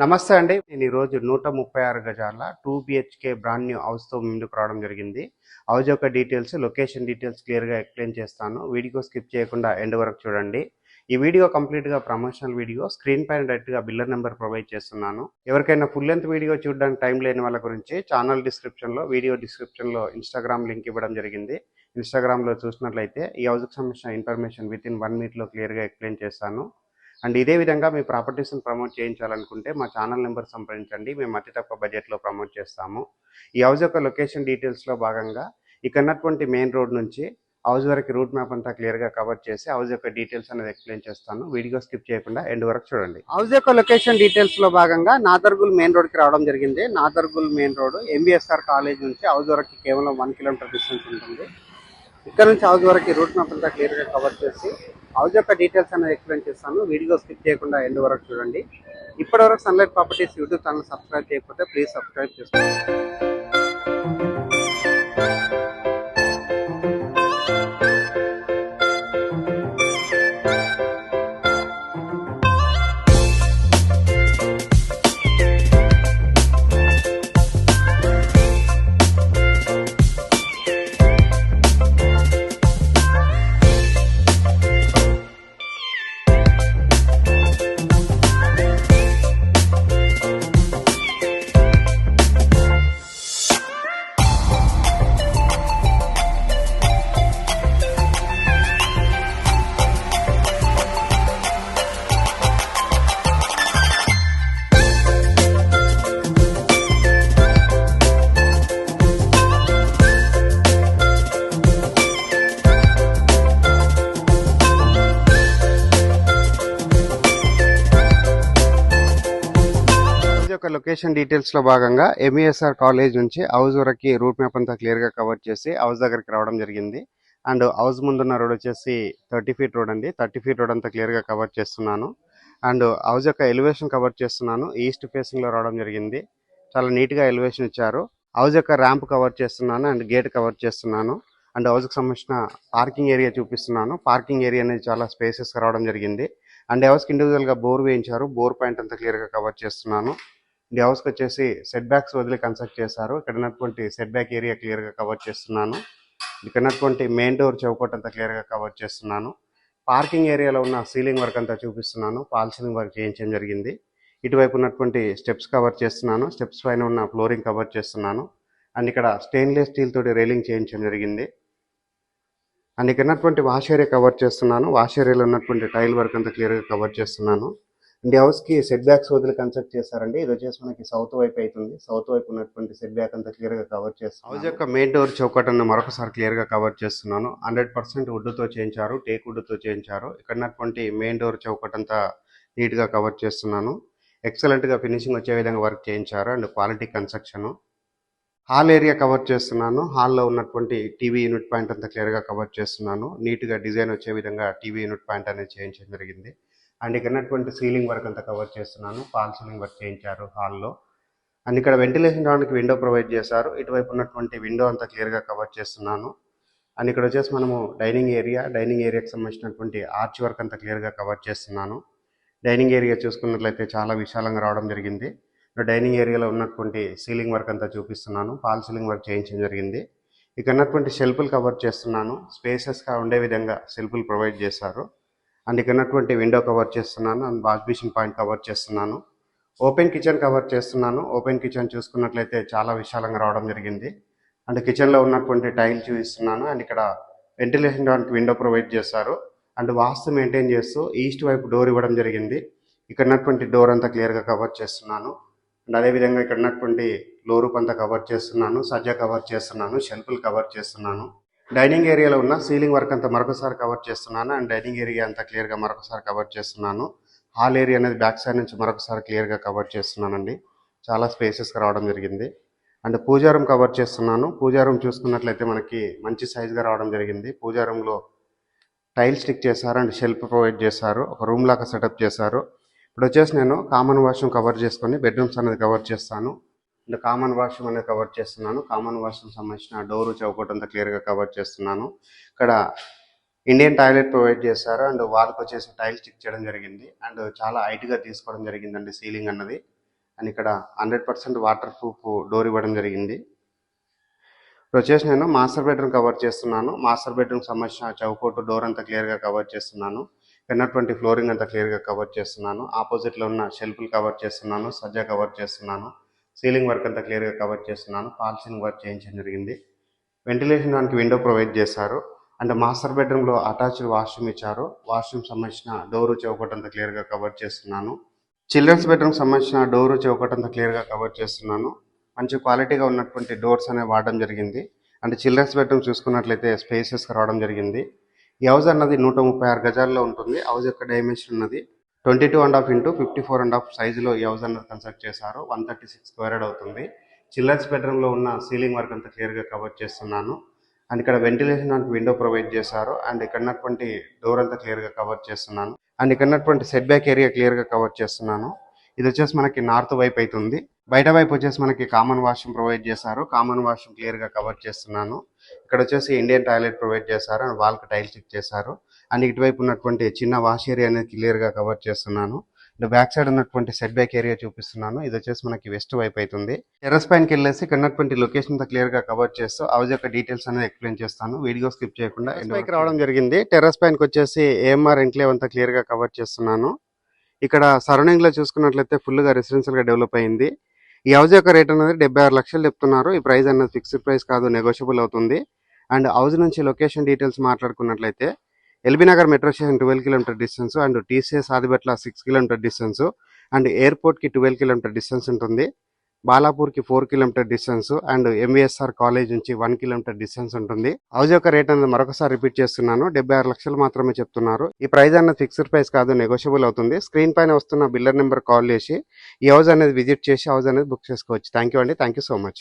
నమస్తే అండి. నేను ఈరోజు 136 గజాల 2 బిహెచ్‌కే బ్రాండ్ న్యూ హౌస్‌తో ముందుకు రావడం జరిగింది. హౌస్ యొక్క డీటెయిల్స్, లొకేషన్ డీటెయిల్స్ క్లియర్‌గా ఎక్స్‌ప్లెయిన్ చేస్తాను. వీడియో స్కిప్ చేయకుండా ఎండ్ వరకు చూడండి. ఈ వీడియో కంప్లీట్‌గా ప్రమోషనల్ వీడియో. స్క్రీన్ పైన డైరెక్ట్‌గా బిల్లర్ నెంబర్ ప్రొవైడ్ చేస్తున్నాను. ఎవరికైనా ఫుల్ లెంత్ వీడియో చూడడానికి టైం లేని వాళ్ళ గురించి ఛానల్ డిస్క్రిప్షన్‌లో, వీడియో డిస్క్రిప్షన్‌లో ఇన్‌స్టాగ్రామ్ లింక్ ఇవ్వడం జరిగింది. ఇన్‌స్టాగ్రామ్‌లో చూసినట్లయితే ఈ హౌస్‌కి సంబంధించిన ఇన్ఫర్మేషన్ వితిన్ 1 మినిట్‌లో క్లియర్‌గా ఎక్స్‌ప్లెయిన్ చేస్తాను. అండ్ ఇదే విధంగా మీ ప్రాపర్టీస్ని ప్రమోట్ చేయించాలనుకుంటే మా ఛానల్ నెంబర్ సంప్రదించండి. మేము అతి తక్కువ బడ్జెట్లో ప్రమోట్ చేస్తాము. ఈ హౌస్ యొక్క లొకేషన్ డీటెయిల్స్లో భాగంగా ఇక్కడ ఉన్నటువంటి మెయిన్ రోడ్ నుంచి హౌస్ వరకు రూట్ మ్యాప్ అంతా క్లియర్గా కవర్ చేసి హౌస్ యొక్క డీటెయిల్స్ అనేది ఎక్స్ప్లెయిన్ చేస్తాను. వీడియో స్కిప్ చేయకుండా ఎండ్ వరకు చూడండి. హౌస్ యొక్క లొకేషన్ డీటెయిల్స్లో భాగంగా నాదర్గుల్ మెయిన్ రోడ్కి రావడం జరిగింది. Nadargul main road MBSR college నుంచి హౌస్ వరకు కేవలం 1 కిలోమీటర్ డిస్టెన్స్ ఉంటుంది. ఇక్కడ నుంచి హౌస్ వరకు రూట్ మ్యాప్ అంతా క్లియర్గా కవర్ చేసి హౌస్ యొక్క డీటెయిల్స్ అనేది ఎక్స్ప్లెయిన్ చేస్తాను. వీడియో స్కిప్ చేయకుండా ఎండ్ వరకు చూడండి. ఇప్పటివరకు sunlight properties YouTube channel subscribe చేయకపోతే ప్లీజ్ సబ్స్క్రైబ్ చేసుకోండి. యొక్క లొకేషన్ డీటెయిల్స్ లో భాగంగా ఎంఈఎస్ఆర్ కాలేజ్ నుంచి హౌస్ వరకు రూట్ మ్యాప్ అంతా క్లియర్ గా కవర్ చేసి హౌస్ దగ్గరికి రావడం జరిగింది. అండ్ హౌస్ ముందున్న రోడ్ వచ్చేసి 30 ఫీట్ రోడ్ అండి. 30 ఫీట్ రోడ్ అంతా క్లియర్ గా కవర్ చేస్తున్నాను. అండ్ హౌస్ యొక్క ఎలివేషన్ కవర్ చేస్తున్నాను. ఈస్ట్ ఫేసింగ్ లో రావడం జరిగింది. చాలా నీట్ గా ఎలివేషన్ ఇచ్చారు. హౌస్ యొక్క ర్యాంప్ కవర్ చేస్తున్నాను అండ్ గేట్ కవర్ చేస్తున్నాను. అండ్ హౌస్ కి సంబంధించిన పార్కింగ్ ఏరియా చూపిస్తున్నాను. పార్కింగ్ ఏరియా అనేది చాలా స్పేసెస్ గా రావడం జరిగింది. అండ్ హౌస్ కి ఇండివిజువల్ గా బోర్ వేయించారు. బోర్ పాయింట్ అంతా క్లియర్ గా కవర్ చేస్తున్నాను. ఈ హౌస్కి వచ్చేసి సెట్ బ్యాక్స్ వదిలి కన్స్ట్రక్ట్ చేశారు. ఇక్కడ ఉన్నటువంటి సెట్ బ్యాక్ ఏరియా క్లియర్గా కవర్ చేస్తున్నాను. ఇక్కడ ఉన్నటువంటి మెయిన్ డోర్ చౌకట్ అంతా క్లియర్గా కవర్ చేస్తున్నాను. పార్కింగ్ ఏరియాలో ఉన్న సీలింగ్ వర్క్ అంతా చూపిస్తున్నాను. ఫాల్ సీలింగ్ వర్క్ చేయించడం జరిగింది. ఇటువైపు ఉన్నటువంటి స్టెప్స్ కవర్ చేస్తున్నాను. స్టెప్స్ పైన ఉన్న ఫ్లోరింగ్ కవర్ చేస్తున్నాను. అండ్ ఇక్కడ స్టెయిన్లెస్ స్టీల్ తోటి రైలింగ్ చేయించడం జరిగింది. అండ్ ఇక్కడ ఉన్నటువంటి వాష్ ఏరియా కవర్ చేస్తున్నాను. వాష్ ఏరియాలో ఉన్నటువంటి టైల్ వర్క్ అంతా క్లియర్గా కవర్ చేస్తున్నాను. అండ్ హౌస్ కి సెట్ బ్యాక్స్ వదిలి కన్స్ట్రక్ట్ చేశారండి. ఇది వచ్చేసి మనకి సౌత్ వైపు అవుతుంది. సౌత్ వైపు ఉన్నటువంటి సెట్ బ్యాక్ అంతా క్లియర్ గా కవర్ చేస్తున్నాను. హౌస్ యొక్క మెయిన్ డోర్ చౌకట్ అన్న మరొకసారి క్లియర్ గా కవర్ చేస్తున్నాను. 100% వుడ్ తో చేయించారు. టేక్ వుడ్ తో చేయించారు. ఇక్కడ ఉన్నటువంటి మెయిన్ డోర్ చౌకట్ అంతా నీట్ గా కవర్ చేస్తున్నాను. ఎక్సలెంట్ గా ఫినిషింగ్ వచ్చే విధంగా వర్క్ చేయించారు and quality construction. Hall area cover చేస్తున్నాను. హాల్లో ఉన్నటువంటి టీవీ యూనిట్ పాయింట్ అంతా క్లియర్ గా కవర్ చేస్తున్నాను. నీట్ గా డిజైన్ వచ్చే విధంగా టీవీ యూనిట్ పాయింట్ అనేది చేయించడం జరిగింది. అండ్ ఇక్కడ ఉన్నటువంటి సీలింగ్ వర్క్ అంతా కవర్ చేస్తున్నాను. ఫాల్ సీలింగ్ వర్క్ చేయించారు హాల్లో. అండ్ ఇక్కడ వెంటిలేషన్ రావడానికి విండో ప్రొవైడ్ చేశారు. ఇటువైపు ఉన్నటువంటి విండో అంతా క్లియర్గా కవర్ చేస్తున్నాను. అండ్ ఇక్కడ వచ్చేసి మనము డైనింగ్ ఏరియాకి సంబంధించినటువంటి ఆర్చ్ వర్క్ అంతా క్లియర్గా కవర్ చేస్తున్నాను. డైనింగ్ ఏరియా చూసుకున్నట్లయితే చాలా విశాలంగా రావడం జరిగింది. డైనింగ్ ఏరియాలో ఉన్నటువంటి సీలింగ్ వర్క్ అంతా చూపిస్తున్నాను. ఫాల్ సీలింగ్ వర్క్ చేయించడం జరిగింది. ఇక్కడ ఉన్నటువంటి షెల్ఫ్లు కవర్ చేస్తున్నాను. స్పేసెస్గా ఉండే విధంగా షెల్ఫ్లు ప్రొవైడ్ చేశారు. అండ్ ఇక్కడ ఉన్నటువంటి విండో కవర్ చేస్తున్నాను. And wash basin point cover చేస్తున్నాను. ఓపెన్ కిచెన్ కవర్ చేస్తున్నాను. ఓపెన్ కిచెన్ చూసుకున్నట్లయితే చాలా విశాలంగా రావడం జరిగింది. అండ్ కిచెన్లో ఉన్నటువంటి టైల్ చూపిస్తున్నాను. అండ్ ఇక్కడ వెంటిలేషన్ రావడానికి విండో ప్రొవైడ్ చేశారు. అండ్ వాస్తు మెయింటైన్ చేస్తూ ఈస్ట్ వైపు డోర్ ఇవ్వడం జరిగింది. ఇక్కడ ఉన్నటువంటి డోర్ అంతా క్లియర్గా కవర్ చేస్తున్నాను. అండ్ అదేవిధంగా ఇక్కడ ఉన్నటువంటి లో రూప్ అంతా కవర్ చేస్తున్నాను. సజ్జా కవర్ చేస్తున్నాను. షెల్ఫ్లు కవర్ చేస్తున్నాను. డైనింగ్ ఏరియాలో ఉన్న సీలింగ్ వర్క్ అంతా మరొకసారి కవర్ చేస్తున్నాను. అండ్ డైనింగ్ ఏరియా అంతా క్లియర్గా మరొకసారి కవర్ చేస్తున్నాను. హాల్ ఏరియా అనేది బ్యాక్ సైడ్ నుంచి మరొకసారి క్లియర్గా కవర్ చేస్తున్నానండి. చాలా స్పేసెస్గా రావడం జరిగింది. అండ్ పూజా రూమ్ కవర్ చేస్తున్నాను. పూజా రూమ్ చూసుకున్నట్లయితే మనకి మంచి సైజ్గా రావడం జరిగింది. పూజా రూమ్లో టైల్ స్టిక్ చేశారు అండ్ షెల్ఫ్ ప్రొవైడ్ చేశారు. ఒక రూమ్ లాగా సెటప్ చేశారు. ఇప్పుడు వచ్చేసి నేను కామన్ వాష్రూమ్ కవర్ చేసుకొని బెడ్రూమ్స్ అనేది కవర్ చేస్తాను. అండ్ కామన్ వాష్రూమ్ అనేది కవర్ చేస్తున్నాను. కామన్ వాష్రూమ్ సంబంధించిన డోరు చౌకట్ అంతా క్లియర్గా కవర్ చేస్తున్నాను. ఇక్కడ ఇండియన్ టాయిలెట్ ప్రొవైడ్ చేశారు. అండ్ వాళ్ళకి వచ్చేసి టైల్ స్టిక్ చేయడం జరిగింది. అండ్ చాలా హైట్గా తీసుకోవడం జరిగిందండి సీలింగ్ అన్నది. అండ్ ఇక్కడ 100% వాటర్ ప్రూఫ్ డోర్ ఇవ్వడం జరిగింది. ఇప్పుడు వచ్చేసి నేను మాస్టర్ బెడ్రూమ్ కవర్ చేస్తున్నాను. మాస్టర్ బెడ్రూమ్ సంబంధించిన చౌకోటు డోర్ అంతా క్లియర్గా కవర్ చేస్తున్నాను. ఉన్నటువంటి ఫ్లోరింగ్ అంతా క్లియర్గా కవర్ చేస్తున్నాను. ఆపోజిట్లో ఉన్న షెల్ఫ్లు కవర్ చేస్తున్నాను. సజ్జా కవర్ చేస్తున్నాను. సీలింగ్ వర్క్ అంతా క్లియర్గా కవర్ చేస్తున్నాను. ఫాల్ సీలింగ్ వర్క్ చేయించడం జరిగింది. వెంటిలేషన్ దానికి విండో ప్రొవైడ్ చేశారు. అండ్ మాస్టర్ బెడ్రూమ్లో అటాచ్డ్ వాష్రూమ్ ఇచ్చారు. వాష్రూమ్ సంబంధించిన డోరు చౌకట్ అంతా క్లియర్గా కవర్ చేస్తున్నాను. చిల్డ్రన్స్ బెడ్రూమ్ సంబంధించిన డోరు చౌకట్ అంతా క్లియర్గా కవర్ చేస్తున్నాను. మంచి క్వాలిటీగా ఉన్నటువంటి డోర్స్ అనేవి వాడడం జరిగింది. అండ్ చిల్డ్రన్స్ బెడ్రూమ్ చూసుకున్నట్లయితే స్పేసెస్గా రావడం జరిగింది. ఈ హౌస్ అన్నది 136 గజాల్లో ఉంటుంది. హౌస్ యొక్క డైమెన్షన్ ఉన్నది 22.5 ఇంటూ 54.5 సైజులో ఈ హౌస్ అన్నది కన్స్ట్రక్ట్ చేశారు. 136 స్క్వేర్ యార్డ్ అవుతుంది. చిల్డ్రన్స్ బెడ్రూమ్లో ఉన్న సీలింగ్ వర్క్ అంతా క్లియర్గా కవర్ చేస్తున్నాను. అండ్ ఇక్కడ వెంటిలేషన్ దానికి విండో ప్రొవైడ్ చేశారు. అండ్ ఇక్కడ ఉన్నటువంటి డోర్ అంతా క్లియర్గా కవర్ చేస్తున్నాను. అండ్ ఇక్కడ ఉన్నటువంటి సెట్ బ్యాక్ ఏరియా క్లియర్గా కవర్ చేస్తున్నాను. ఇది వచ్చేసి మనకి నార్త్ వైపు అవుతుంది. బయట వైపు వచ్చేసి మనకి కామన్ వాష్రూమ్ ప్రొవైడ్ చేశారు. కామన్ వాష్రూమ్ క్లియర్గా కవర్ చేస్తున్నాను. ఇక్కడ వచ్చేసి ఇండియన్ టాయిలెట్ ప్రొవైడ్ చేశారు. అండ్ వాల్కి టైల్స్ చెక్ చేశారు. అండ్ ఇటువైపు ఉన్నటువంటి చిన్న వాష్ ఏరియా అనేది క్లియర్గా కవర్ చేస్తున్నాను. బ్యాక్ సైడ్ ఉన్నటువంటి సెట్ బ్యాక్ ఏరియా చూపిస్తున్నాను. ఇది వచ్చేసి మనకి వెస్ట్ వైపు అవుతుంది. టెర్రస్ పైనకి వెళ్ళేసి ఇక్కడ ఉన్నటువంటి లొకేషన్ అంతా క్లియర్ గా కవర్ చేస్తూ హౌస్ యొక్క డీటెయిల్స్ అనేది ఎక్స్ప్లెయిన్ చేస్తాను. వీడియో స్కిప్ చేయకుండా పైకి రావడం జరిగింది. టెర్రస్ పైనకి వచ్చేసి ఏఎంఆర్ ఎంక్లేవ్ అంతా క్లియర్ గా కవర్ చేస్తున్నాను. ఇక్కడ సరౌండింగ్ లో చూసుకున్నట్లయితే ఫుల్ గా రెసిడెన్షియల్ గా డెవలప్ అయింది. ఈ హౌస్ యొక్క రేట్ అనేది 76 లక్షలు చెప్తున్నారు. ఈ ప్రైస్ అనేది ఫిక్స్డ్ ప్రైస్ కాదు, నెగోషియబుల్ అవుతుంది. అండ్ హౌస్ నుంచి లొకేషన్ డీటెయిల్స్ మాట్లాడుకున్నట్లయితే LB Nagar metro station 12 kilometre distance, and TCS Adibatla 6 kilometre distance, and airport కి 12 కిలోమీటర్ డిస్టెన్స్ ఉంటుంది. బాలాపూర్ కి 4 kilometre distance, and MVSR college నుంచి 1 కిలోమీటర్ డిస్టెన్స్ ఉంటుంది. హౌస్ యొక్క రేట్ అనేది మరొకసారి రిపీట్ చేస్తున్నాను, 76 లక్షలు మాత్రమే చెప్తున్నారు. ఈ ప్రైస్ అనేది ఫిక్స్డ్ ప్రైస్ కాదు, నెగోషియబుల్ అవుతుంది. స్క్రీన్ పైన వస్తున్న బిల్లర్ నెంబర్ కాల్ చేసి ఈ హౌస్ అనేది విజిట్ చేసి హౌస్ అనేది బుక్ చేసుకోవచ్చు. థ్యాంక్ యూ అండి. Thank you so much.